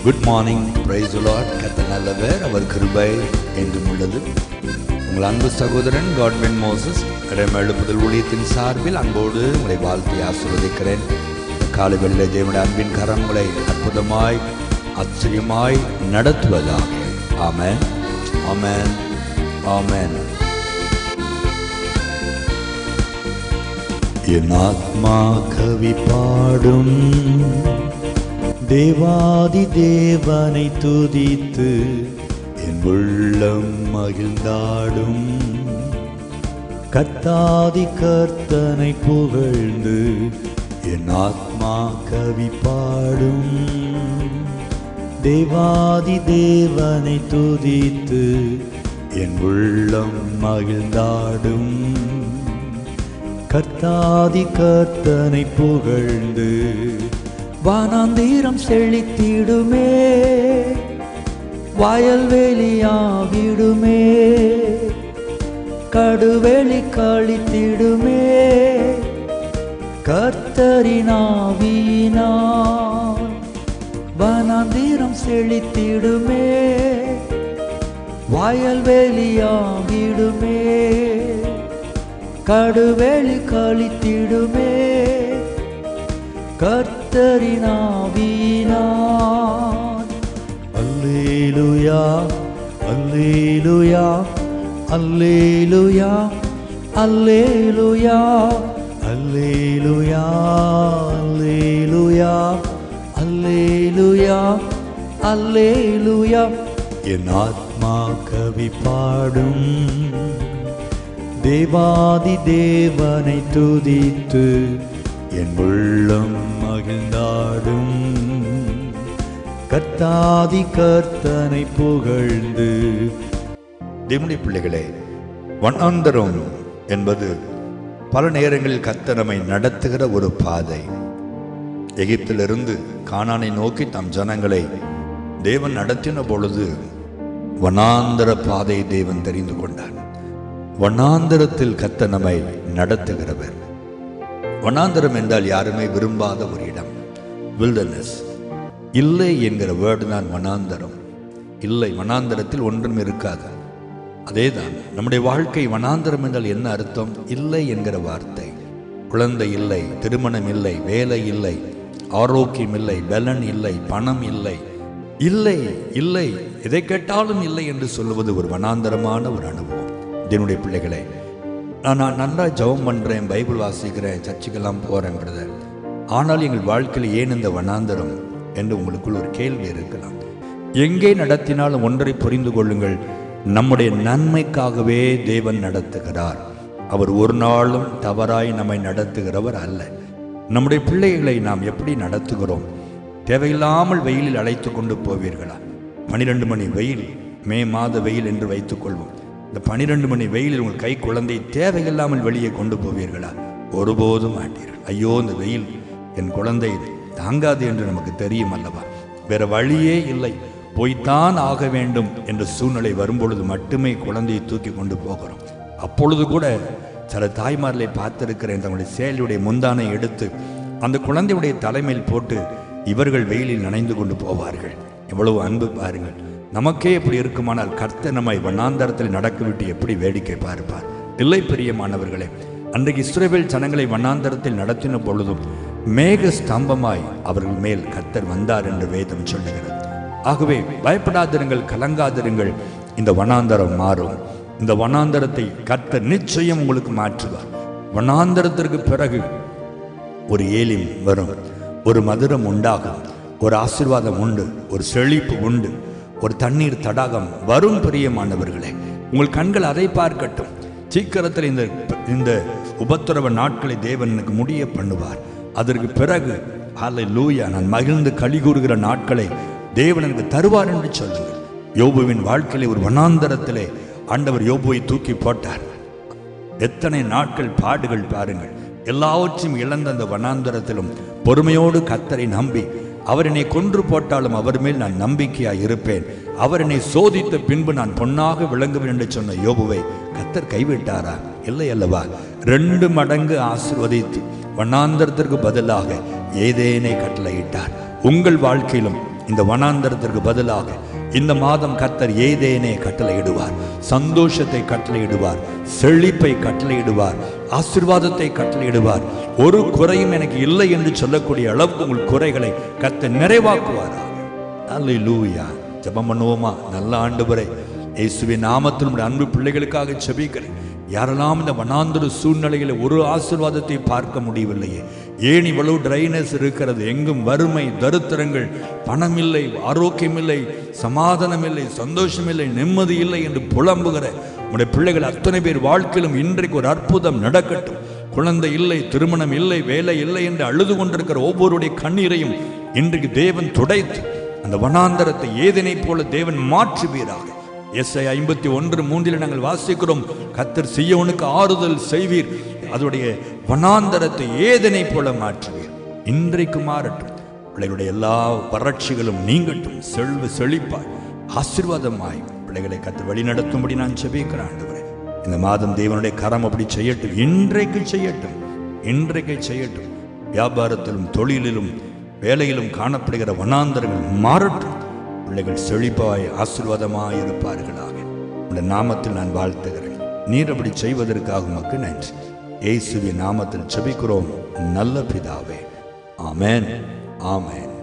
Good morning, praise the Lord. கர்த்தர் நல்லவர், அவர் கிருபை என்றும் உள்ளது. உங்கள் அன்பு சகோதரன் காட்வின் மோசஸ் எழுப்புதல் ஊழியத்தின் சார்பில் அன்போடு உங்களை வாழ்த்தி ஆசீர்வதிக்கிறேன். காலை வேளையிலே தேவனுடைய அன்பின் கரம் உங்களை அற்புதமாய் ஆச்சரியமாய் நடத்துவதாக. ஆமென், ஆமென், ஆமென். என் ஆத்மா கவி பாடும், தேவாதி தேவனை துதித்து என் உள்ளம் மகிழ்ந்தாடும். கர்த்தாதி கர்த்தனை புகழ்ந்து என் ஆத்மா கவி பாடும். தேவாதி தேவனை துதித்து என் உள்ளம் மகிழ்ந்தாடும். கர்த்தாதி கர்த்தனை புகழ்ந்து வானாந்தீரம் செழித்திடுமே, வயல்வெளியாகிடுமே, கடுவெளி கழித்திடுமே. கர்த்தரின் ஆவியினால் வானாந்தீரம் செழித்திடுமே, வயல்வெளியாகிடுமே, கடுவெளி கழித்திடுமே. கர்த்தரின் ஆவியினால். அல்லேலூயா, அல்லேலூயா, அல்லேலூயா, அல்லேலூயா, அல்லேலூயா, அல்லேலூயா, அல்லேலூயா, அல்லேலூயா. என் ஆத்மா கவி பாடும், தேவாதி தேவனை துதித்து என் உள்ளம் மகிழ்ந்தாடும். கர்த்தாதி கர்த்தனை புகழ்ந்து. தேவனுடைய பிள்ளைகளே, வனாந்தரம் என்பது பல நேரங்களில் கர்த்தர் நம்மை நடத்துகிற ஒரு பாதை. எகிப்திலிருந்து கானானை நோக்கி தம் ஜனங்களை தேவன் நடத்தின பொழுது வனாந்தர பாதை தேவன் தெரிந்து கொண்டார். வனாந்தரத்தில் கர்த்தர் நம்மை நடத்துகிறவர். வனாந்தரம் என்றால் யாருமே விரும்பாத ஒரு இடம், வில்டர்னஸ். இல்லை என்கிற வேர்டு தான் வனாந்தரம். இல்லை, வனாந்தரத்தில் ஒன்றும் இருக்காது. அதேதான் நம்முடைய வாழ்க்கை. வனாந்தரம் என்றால் என்ன அர்த்தம்? இல்லை என்கிற வார்த்தை. குழந்தை இல்லை, திருமணம் இல்லை, வேலை இல்லை, ஆரோக்கியம் இல்லை, பலன் இல்லை, பணம் இல்லை, இல்லை இல்லை, எதை கேட்டாலும் இல்லை என்று சொல்லுவது ஒரு வனாந்தரமான ஒரு அனுபவம். என்னுடைய பிள்ளைகளே, நான் நல்லா ஜெபம் பண்ணுறேன், பைபிள் வாசிக்கிறேன், சர்ச்சுக்கெல்லாம் போகிறேன் பிரதர், ஆனால் எங்கள் வாழ்க்கையில் ஏன் இந்த வனாந்தரம் என்று உங்களுக்குள் ஒரு கேள்வி இருக்கலாம். எங்கே நடத்தினாலும் ஒன்றை புரிந்து கொள்ளுங்கள், நம்முடைய நன்மைக்காகவே தேவன் நடத்துகிறார். அவர் ஒரு நாளும் தவறாய் நம்மை நடத்துகிறவர் அல்ல. நம்முடைய பிள்ளைகளை நாம் எப்படி நடத்துகிறோம்? தேவையில்லாமல் வெயிலில் அழைத்து கொண்டு போவீர்களா? 12 மணி வெயில், மே மாத வெயில் என்று வைத்துக்கொள்வோம். இந்த 12 மணி வெயிலில் உங்கள் கை குழந்தை தேவையில்லாமல் வெளியே கொண்டு போவீர்களா? ஒருபோதும் மாட்டீர்கள். ஐயோ, இந்த வெயில் என் குழந்தை தாங்காது என்று நமக்கு தெரியும் அல்லவா? வேற வழியே இல்லை, போய்த்தான் ஆக வேண்டும் என்ற சூழ்நிலை வரும்பொழுது மட்டுமே குழந்தையை தூக்கி கொண்டு போகிறோம். அப்பொழுது கூட சில தாய்மார்களை பார்த்திருக்கிறேன், தங்களுடைய சேலையுடைய முந்தானை எடுத்து அந்த குழந்தையுடைய தலைமையில் போட்டு இவர்கள் வெயிலில் நனைந்து கொண்டு போவார்கள். எவ்வளவு அன்பு பாருங்கள். நமக்கே எப்படி இருக்குமானால் கர்த்தர் நம்மை வனாந்தரத்தில் நடக்க விட்டு எப்படி வேடிக்கை பார்ப்பார்? இல்லை பிரியமானவர்களே, அன்றைக்கு இஸ்ரவேல் ஜனங்களை வனாந்தரத்தில் நடத்தின பொழுதும் மேக ஸ்தம்பமாய் அவர்கள் மேல் கர்த்தர் வந்தார் என்று வேதம் சொல்லுகிறது. ஆகவே பயப்படாதிருங்கள், கலங்காதிருங்கள். இந்த வனாந்தரம் மாறும். இந்த வனாந்தரத்தை கர்த்தர் நிச்சயம் உங்களுக்கு மாற்றுவார். வனாந்தரத்திற்கு பிறகு ஒரு ஏலிம் வரும், ஒரு மதுரம் உண்டாகும், ஒரு ஆசீர்வாதம் உண்டு, ஒரு செழிப்பு உண்டு, ஒரு தண்ணீர் தடாகம் வரும். பிரியமானவர்களே, உங்கள் கண்கள் அதை பார்க்கட்டும். சீக்கிரத்தில் இந்த உபத்திரவ நாட்களை தேவன் எனக்கு முடிய பண்ணுவார். அதற்கு பிறகு ஹல்லேலூயா, நான் மகிழ்ந்து களி கூறுகிற நாட்களை தேவன் எனக்கு தருவார் என்று சொல்லுங்கள். யோபுவின் வாழ்க்கையிலே ஒரு வனாந்தரத்திலே ஆண்டவர் யோபுவை தூக்கி போட்டார். எத்தனை நாட்கள் பாடுகள் பாருங்கள். எல்லாவற்றையும் இழந்த அந்த வனாந்தரத்திலும் பொறுமையோடு கர்த்தரை நம்பி, அவர் என்னை கொன்று போட்டாலும் அவர் மேல் நான் நம்பிக்கையாய் இருப்பேன், அவர் என்னை சோதித்த பின்பு நான் பொன்னாக விளங்குவேன் என்று சொன்ன யோபுவை கர்த்தர் கைவிட்டாரா? இல்லை அல்லவா? 2 மடங்கு ஆசீர்வதித்து வனாந்தரத்திற்கு பதிலாக ஏதேனை கட்டளையிட்டார். உங்கள் வாழ்க்கையிலும் இந்த வனாந்தரத்திற்கு பதிலாக இந்த மாதம் கர்த்தர் ஏதேனே கட்டளையிடுவார், சந்தோஷத்தை கட்டளையிடுவார், செழிப்பை கட்டளையிடுவார், ஆசீர்வாதத்தை கட்டளையிடுவார். ஒரு குறையும் எனக்கு இல்லை என்று சொல்லக்கூடிய அளவுக்கு உங்கள் குறைகளை கர்த்தர் நிறைவாக்குவாராக. அல்லேலூயா. ஜெபம் பண்ணுவோமா? நல்ல ஆண்டவரே, இயேசுவின் நாமத்தில் உம்முடைய அன்பு பிள்ளைகளுக்காக ஜெபிக்கிறேன். யாரெல்லாம் இந்த வனாந்தர சூழ்நிலையில் ஒரு ஆசீர்வாதத்தை பார்க்க முடியவில்லையே, ஏன் இவ்வளவு ட்ரைனஸ் இருக்கிறது, எங்கும் வறுமை, தரித்திரங்கள், பணம் இல்லை, ஆரோக்கியம் இல்லை, சமாதானம் இல்லை, சந்தோஷம் இல்லை, நிம்மதி இல்லை என்று புலம்புகிற உடைய பிள்ளைகள் அத்தனை பேர் வாழ்க்கையிலும் இன்றைக்கு ஒரு அற்புதம் நடக்கட்டும். குழந்தை இல்லை, திருமணம் இல்லை, வேலை இல்லை என்று அழுது கொண்டிருக்கிற ஒவ்வொருடைய கண்ணீரையும் இன்றைக்கு தேவன் துடைத்து அந்த வனாந்தரத்தை ஏதனை போல தேவன் மாற்றுவீராக. எஸ்ஐயா 51:3 நாங்கள் வாசிக்கிறோம், கர்த்தர் சீயோனுக்கு ஆறுதல் செய்வீர், அதோடைய வனாந்தரத்தை ஏதனை போல மாற்றுவீர். இன்றைக்கு மாறட்டும். பிள்ளைகளுடைய எல்லா வறட்சிகளும் நீங்கட்டும். செல்வ செழிப்பாய் ஆசீர்வாதமாய் பிள்ளைகளை கர்த்தர் வழி நடத்தும்படி நான் ஜெபிக்கிறேன். ஆண்டவரே, இந்த மாதம் தேவனுடைய கரம் அப்படி செய்யட்டும். இன்றைக்கு செய்யட்டும், இன்றைக்கு செய்யட்டும். வியாபாரத்திலும் தொழிலிலும் வேலையிலும் காணப்படுகிற வனாந்தரங்கள் மாறட்டும். பிள்ளைகள் செழிப்பாய் ஆசீர்வாதமாய் இருப்பார்களாக. உடைய நாமத்தில் நான் வாழ்த்துகிறேன். நீர் அப்படி செய்வதற்காக உமக்கு நன்றி. இயேசுவின் நாமத்தில் ஜெபிக்கிறோம் நல்ல பிதாவே. ஆமென், ஆமென்.